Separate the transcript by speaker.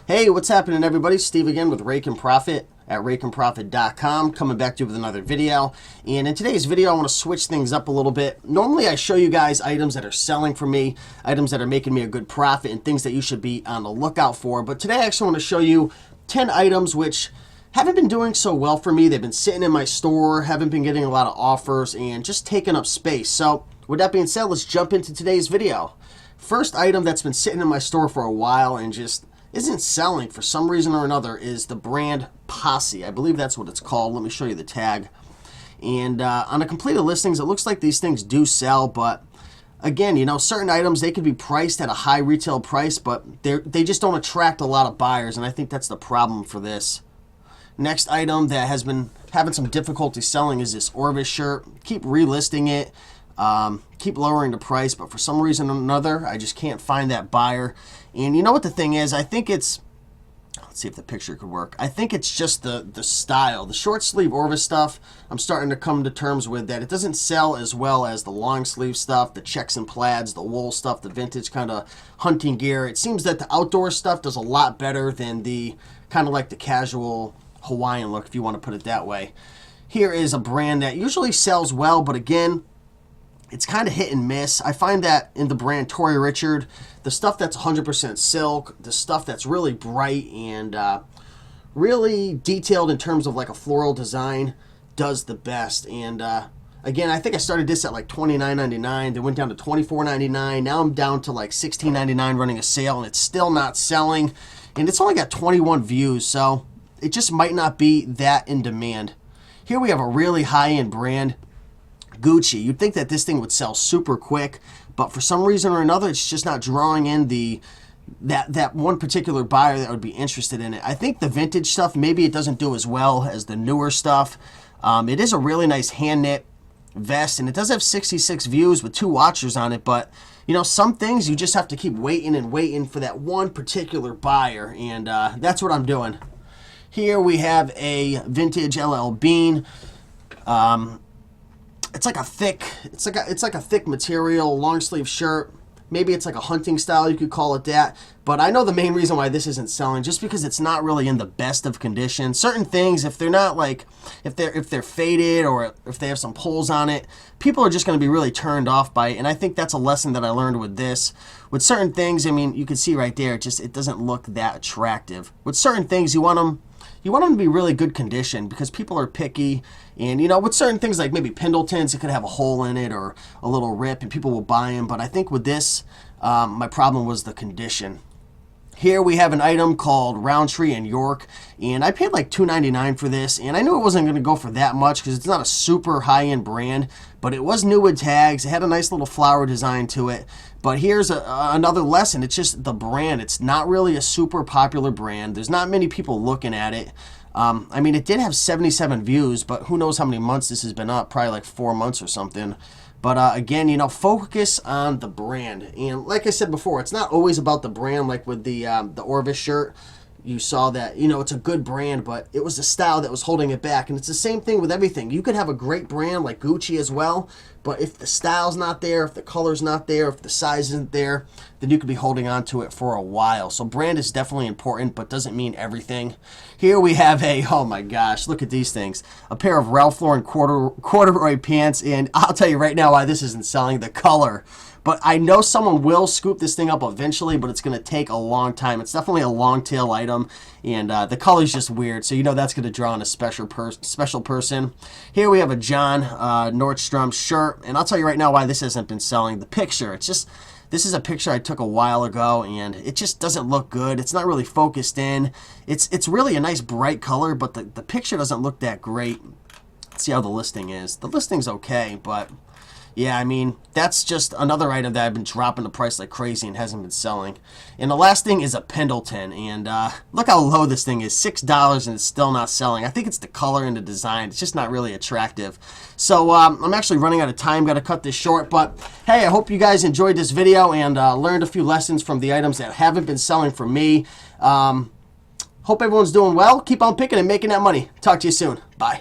Speaker 1: Hey, what's happening, everybody? Steve again with Raiken Profit at RaikenProfit.com, coming back to you with another video. And in today's video, I want to switch things up a little bit. Normally, I show you guys items that are selling for me, items that are making me a good profit, and things that you should be on the lookout for. But today, I actually want to show you 10 items which haven't been doing so well for me. They've been sitting in my store, haven't been getting a lot of offers, and just taking up space. So with that being said, let's jump into today's video. First item that's been sitting in my store for a while and just isn't selling for some reason or another is the brand Posse. I believe that's what it's called. Let me show you the tag. And on the completed listings, it looks like these things do sell, but again, you know, certain items, they could be priced at a high retail price, but they just don't attract a lot of buyers, and I think that's the problem for this. Next item that has been having some difficulty selling is this Orvis shirt. Keep relisting it, keep lowering the price, but for some reason or another, I just can't find that buyer. And you know what the thing is? I think it's, let's see if the picture could work. I think it's just the style. The short sleeve Orvis stuff, I'm starting to come to terms with that. It doesn't sell as well as the long sleeve stuff, the checks and plaids, the wool stuff, the vintage kind of hunting gear. It seems that the outdoor stuff does a lot better than the kind of like the casual Hawaiian look, if you want to put it that way. Here is a brand that usually sells well, but again, it's kind of hit and miss. I find that in the brand Tory Richard, the stuff that's 100% silk, the stuff that's really bright and really detailed in terms of like a floral design does the best. And again, I think I started this at like $29.99. They went down to $24.99. Now I'm down to like $16.99 running a sale, and it's still not selling. And it's only got 21 views, so it just might not be that in demand. Here we have a really high-end brand, Gucci. You'd think that this thing would sell super quick, but for some reason or another, it's just not drawing in that one particular buyer that would be interested in it. I think the vintage stuff, maybe it doesn't do as well as the newer stuff. It is a really nice hand-knit vest, and it does have 66 views with 2 watchers on it, but you know, some things you just have to keep waiting and waiting for that one particular buyer, and that's what I'm doing. Here we have a vintage LL Bean. It's like a thick material, long sleeve shirt. Maybe it's like a hunting style, you could call it that. But I know the main reason why this isn't selling, just because it's not really in the best of condition. Certain things, if they're not like, if they're faded or if they have some pulls on it, people are just going to be really turned off by it. And I think that's a lesson that I learned with this. With certain things, I mean, you can see right there, it doesn't look that attractive. With certain things, you want them to be really good condition because people are picky. And, you know, with certain things like maybe Pendletons, it could have a hole in it or a little rip and people will buy them. But I think with this, my problem was the condition. Here we have an item called Roundtree in York, and I paid like $2.99 for this, and I knew it wasn't going to go for that much because it's not a super high-end brand, but it was new with tags. It had a nice little flower design to it. But here's another lesson. It's just the brand. It's not really a super popular brand. There's not many people looking at it. I mean, it did have 77 views, but who knows how many months this has been up, probably like 4 months or something. But again, you know, focus on the brand. And like I said before, it's not always about the brand. Like with the Orvis shirt, you saw that, you know, it's a good brand, but it was the style that was holding it back. And it's the same thing with everything. You could have a great brand like Gucci as well, but if the style's not there, if the color's not there, if the size isn't there, then you could be holding on to it for a while. So brand is definitely important, but doesn't mean everything. Here we have oh my gosh, look at these things. A pair of Ralph Lauren corduroy pants, and I'll tell you right now why this isn't selling, the color. But I know someone will scoop this thing up eventually, but it's going to take a long time. It's definitely a long tail item, and the color's just weird, so you know that's going to draw on a special person. Here we have a John Nordstrom shirt, and I'll tell you right now why this hasn't been selling. The picture, this is a picture I took a while ago, and it just doesn't look good. It's not really focused in. It's really a nice bright color, but the picture doesn't look that great. Let's see how the listing is. The listing's okay, but yeah, I mean, that's just another item that I've been dropping the price like crazy and hasn't been selling. And the last thing is a Pendleton, and look how low this thing is, $6, and it's still not selling. I think it's the color and the design. It's just not really attractive. So I'm actually running out of time, got to cut this short, but hey, I hope you guys enjoyed this video and learned a few lessons from the items that haven't been selling for me. Hope everyone's doing well. Keep on picking and making that money. Talk to you soon. Bye.